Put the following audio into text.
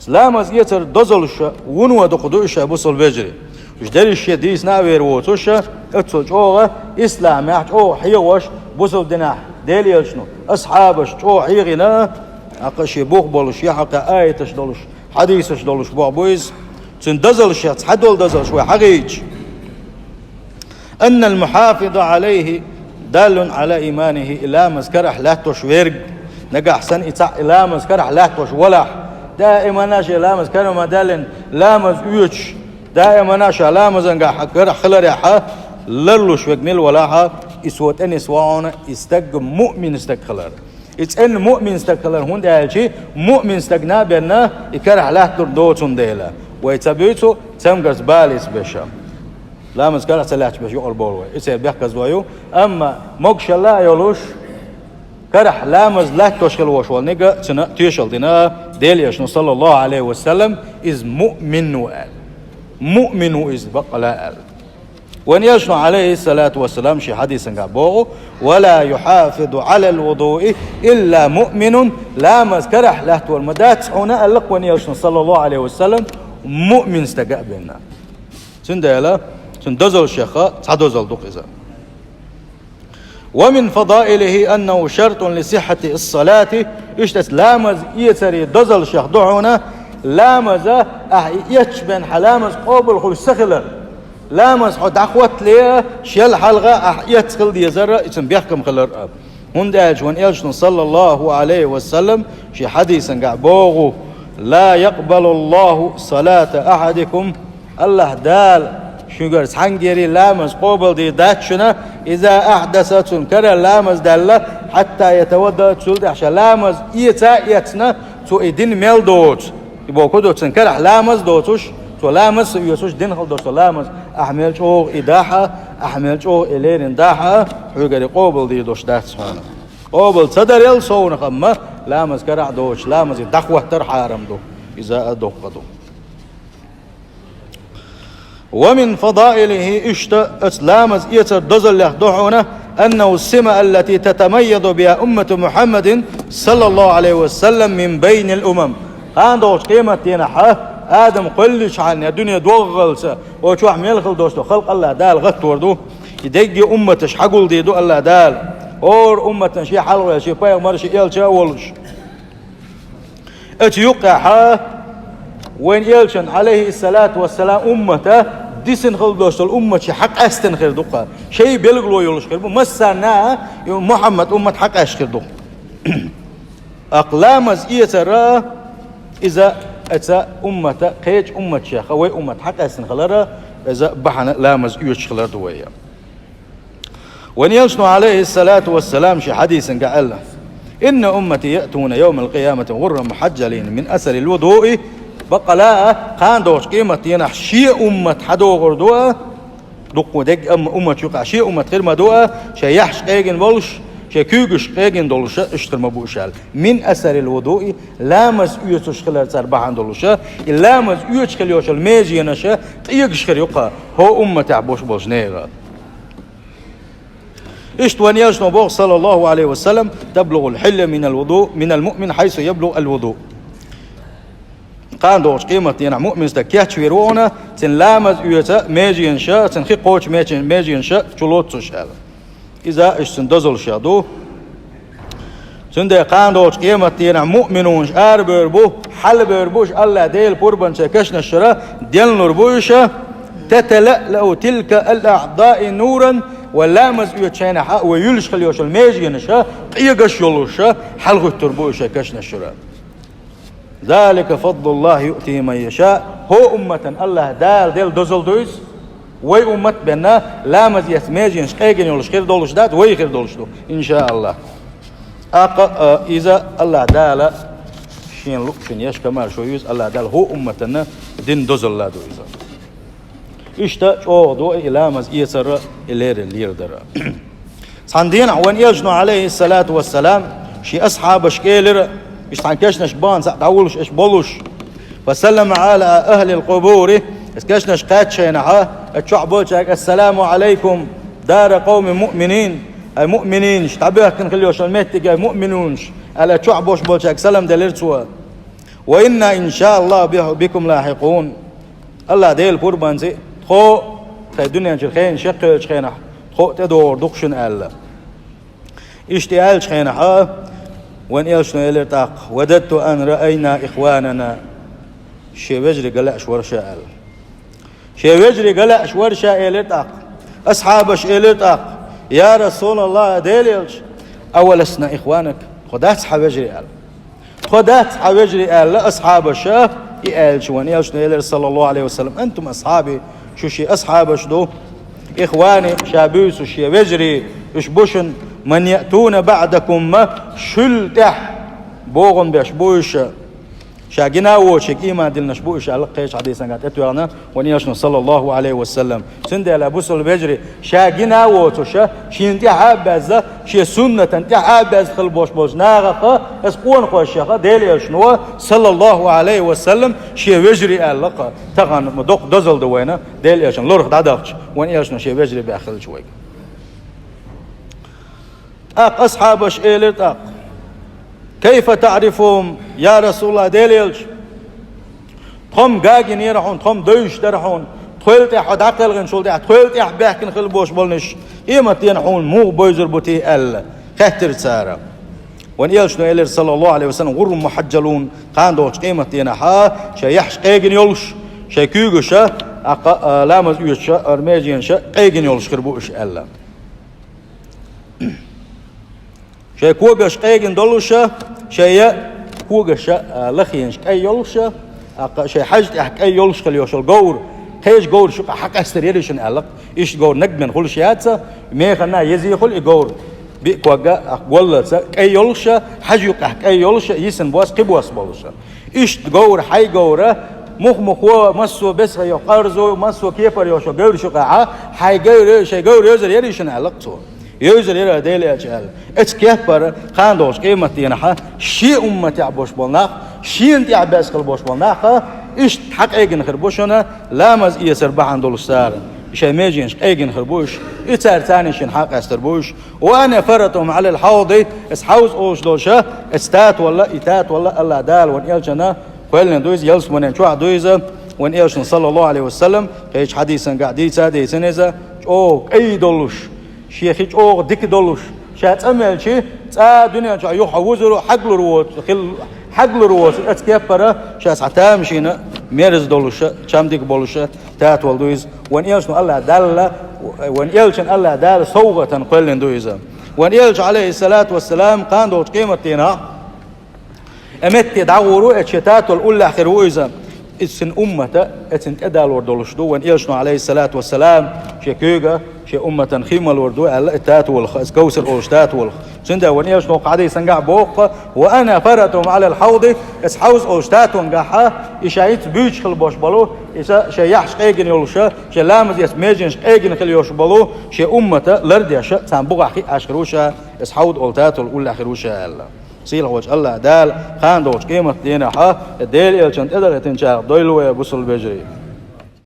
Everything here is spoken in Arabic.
لامز يتر دزلش ونو دقدوش بوصل بجري مش داري الشيء ديس ناوير وتوش اتسوج اوغا اسلام يحج او حيوش بوصل دناح ديلي شنو اصحابش او حيغنا اقش بوخ بولش يحق ايتش دولش حديثش دولش بويز تندزلش حدول دزلش وحقيج ان المحافظ عليه دال على ايمانه الا مسكرح لا تشويرق نجا احسن اتع الا مسكرح لا تش ولا دائما ناش لا مسكر ما دالن لا مزويش دائما ناش لا مزنجا حكر خلر يحا للوش وجميل ولاها اسوت ان اسوان استق مؤمن استق خلر اتس ان مؤمن استق خلر هون دالشي مؤمن استقنا بنا يكرح لا تردوتون ديلا ويتبيتو تمغز باليس بشا لا مسكر سلاح باش يقول بولوي يصير بيحكي زوايو اما موكش لا يولوش كرح لامز لا تشغل وشوال نيجا تيشل دينا ديليش صلى الله عليه وسلم إز مؤمن وقال مؤمن إز بقى قال وان يشنو عليه الصلاة والسلام شي حديث قابوه ولا يحافظ على الوضوء إلا مؤمن لامز كرح لهت والمدات هنا قال لك وان يشنو صلى الله عليه وسلم مؤمن استقابلنا سندالا سندزل الشيخة تعدزل دوق إذا ومن فضائله أنه شرط لصحة الصلاة اشتس لامز يتري دزل الشيخ دعونا لامز يتشبن حلامز قبل خل سخلة لامز حد أخوات ليه شيل حلقة يتخل دي زرة يتم بيحكم خلر أب هنداج وان إلشن صلى الله عليه وسلم شي حديثا قعبوغو لا يقبل الله صلاة أحدكم الله دال شنقر سحنجري لامز قبل دي داتشنا إذا أحدثت كرر لامز دالة حتى يتودى تسولد عشان لامز يتنا تو إدين ميل دوت يبقى كدو تنكرح لامز دوتوش تو لامز يسوش دين خل دوت لامز أحمل شوغ إداحة أحمل شوغ إلين إنداحة حقري قبل دي دوش داتس هنا قبل صدر يل صون خمّة لامز كرح دوش لامز دخوة ترحارم دو إذا أدوق دو ومن فضائله لامز يتر دزل له دعونا أنه السمة التي تتميز بها أمة محمد صلى الله عليه وسلم من بين الأمم عندوش قيمة ينحى آدم قلش عن الدنيا دوغلسة وشوح ميلخل دوستو خلق الله دال غط وردو يدقي أمتش حقول ديدو الله دال اور أمة شي حلوة شي بايغ مرشي إلشا ولش اتيوقع وين يلشن عليه الصلاة والسلام أمته ديسن خل دوست الأمة شي حق أستن خير دقة شيء بيلغلو يولش خير مسنا محمد أمة حق أشخير دق أقلامز إيترا إذا أتى أمة قيج أمة شيخ أو أمة حق أستن خلرا إذا بحنا لامز إيش خلر دوية وين يلشن عليه الصلاة والسلام شي حديث قال إن أمتي يأتون يوم القيامة غر محجلين من أثر الوضوء بقى لا قان دوش قيمة ينح شيء أمة حدو غردوها دقو دق أمة يقع شيء أمة غير مدوها شيء يحش قيقن بولش شيء كيوغش قيقن دولش اشتر مبوشال من أثر الوضوء لامز يوتش خلال سربحان دولشا لامز يوتش خليوش الميجي ينشا تيقش خليوقا هو أمة تعبوش بولش نيغا اشتوان يجنو بوغ صلى الله عليه وسلم تبلغ الحل من الوضوء من المؤمن حيث يبلغ الوضوء قان دوش قيمة ينع مؤمن استكيات شويرونا تن لامز يوتا ميجي ينشا تن خي قوش ميجي ينشا جلوت تشال إذا اش تندزل شادو تندي قان دوش قيمة ينع مؤمنونش بربو حل بربوش الله ديل قربان شكشنا الشرا ديل نربوشا تتلألأ تلك الأعضاء نورا واللامز يوتشينا حق ويلش خليوش الميجي ينشا قيقش يلوشا حلغ التربوشا كشنا الشرا ذلك فضل الله يؤتي من يشاء هو أمة الله ديل دوزل دويس وي أمة بنا لامز يسميجين شقيقين يولش خير دولش دات وي خير دولش دو إن شاء الله إذا الله دال شين لقشن يش كمال شو يوز الله دال هو أمتنا دين دوزل لا دو إذا إشتا شو دو لامز يسر إلير اللير درا صندين وان يجنو عليه الصلاة والسلام شي أصحاب شكيلر يشتعن كشنش بان سأدعولش إش بولش فسلم على أهل القبور كشنش قاتشينها اتشعبوشك السلام عليكم دار قوم مؤمنين المؤمنين اشتعبوه كن خليوش الميتك مؤمنونش على تشعبوش بولشك سلام دليرتوا وإنا إن شاء الله بكم لاحقون. الله ديل قربانزي خو خي دنيا جرخين شقل شخينح خو تدور دقشن ألا اشتعال شخينح وان يلشنو يلتاق وددت أن رأينا إخواننا شي وجري قلعش ورشا ألا شي وجري قلعش ورشا يلتاق أصحابش يلتاق يا رسول الله ديليلش أولسنا إخوانك خدات حوجري ألا خدات حوجري ألا أصحابش يقالش وان يلشنو يلر صلى الله عليه وسلم أنتم أصحابي شو شي أصحابش دو إخواني شابوس وشي وجري اشبوشن من يأتون بعدكم ما شلتح بوغن بيشبوش شاقنا وشك إيمان دلنا شبوش على قيش حديثا قد أتوانا ونيشنا صلى الله عليه وسلم سندي على بوس البجري شاقنا وشا شينتي حابز شي سنة انتي حابز خلبوش بوش ناغا اسقون خوشا ديلي شنو صلى الله عليه وسلم شي وجري ألقى تغن مدوق دزل دوينا ديلي شن لورخ دادقش ونيشنا شي وجري بأخل شوي أصحابش إيلت كيف تعرفهم يا رسول الله ديليلش تهم قاقين يرحون تهم دوش درحون تخيلت أحد عقلغن شولتي تخيلت أحباكن خلبوش بولنش إيما تينحون مو بوزر بوتي ألا خهتر سارة ونيلش نيلر صلى الله عليه وسلم غر محجلون قاندوش إيما تينحا شا يحش قاقين يولش شا كيوغشا لامز يوشا أرميجين شا قاقين يولش خربوش ألا شيء كوجش قايجن دولشة شيء كوجش لخينش أي يولشة شيء حاجة أي يولش خليوش الجور خيش جور شو حق استريريشن ألق إيش جور نجمن خل شياتسا ما خلنا يزي خل الجور بكوجا أقول أي يولشة حاجة أي يولشة يسن بواس قبواس بولشة إيش جور حي جورة مخ مسو بس يقارزو مسو كيفر يوشو جور شو قاعة حي جور شيء جور يوزر يريشن ألق تو يوزر يرى ديلي أجعل اتكيبر خاندوش قيمتينها شي أمتي عبوش بولناخ شي انتي عباس خلبوش بولناخ إيش حق ايجن خربوشنا لامز إيسر بحان دول ستار إيش ميجينش ايجن خربوش إتار تانيشن حق استربوش وأنا فرتهم على الحوضي اسحوز أوش دوشة استات ولا إتات ولا الله دال وان يلجنا كويلنا دويز يلس ونين شوع دويزة وان يلشن صلى الله عليه وسلم كيش حديثا قاعديتا ديسنيزا أي دولوش شيخ أوغ ديك دولوش شات أمل شيء دنيا شو يحوزرو حقل روت حقل روت أتكبره شاس حتى مشينا ميرز دولوش شام ديك بولوش تات والدويز وان يلشن الله دال وان يلشن الله دال صوغة قلن دويزا وان يلش عليه الصلاة والسلام كان دوت قيمتنا أمت يدعورو اتشتات والأولى آخرويزا إتسن أمته إتسن أدال وردولش دو وان يلشن عليه الصلاة والسلام شكوغا شي أمة خيمة الوردو على التات والخ اسكوسر أوشتات والخ سندا ونيش نوق عدي سنجع بوق وأنا فرتهم على الحوض اسحوز أوشتات ونجحها إشايت بيج خلبوش بالو إشا شي يحش قيجن يولشة شي لامز يسميجنش قيجن خليوش بالو شي أمة لرديش تنبغ أخي أشروشة اسحود أولتات والأولى أخروشة الله سيل وجه الله دال خان دوش قيمة دينها ديل إلشنت إدر تنشاق دويلو بوصل بجري